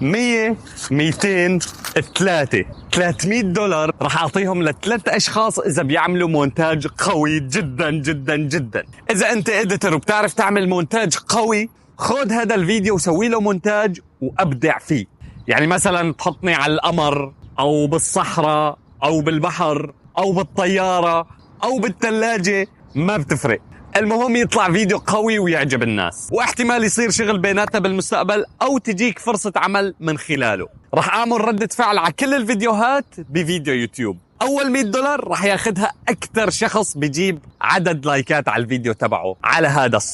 100 200 3 $300 راح أعطيهم ل3 أشخاص إذا بيعملوا مونتاج قوي جدا جدا جدا. إذا أنت إديتر وبتعرف تعمل مونتاج قوي، خذ هذا الفيديو وسوي له مونتاج وأبدع فيه. يعني مثلا تحطني على القمر أو بالصحراء أو بالبحر أو بالطيارة أو بالثلاجة، ما بتفرق، المهم يطلع فيديو قوي ويعجب الناس، واحتمال يصير شغل بيناتنا بالمستقبل أو تجيك فرصة عمل من خلاله. راح أعمل ردة فعل على كل الفيديوهات بفيديو يوتيوب. أول $100 راح ياخدها أكثر شخص بيجيب عدد لايكات على الفيديو تبعه على هذا الصف.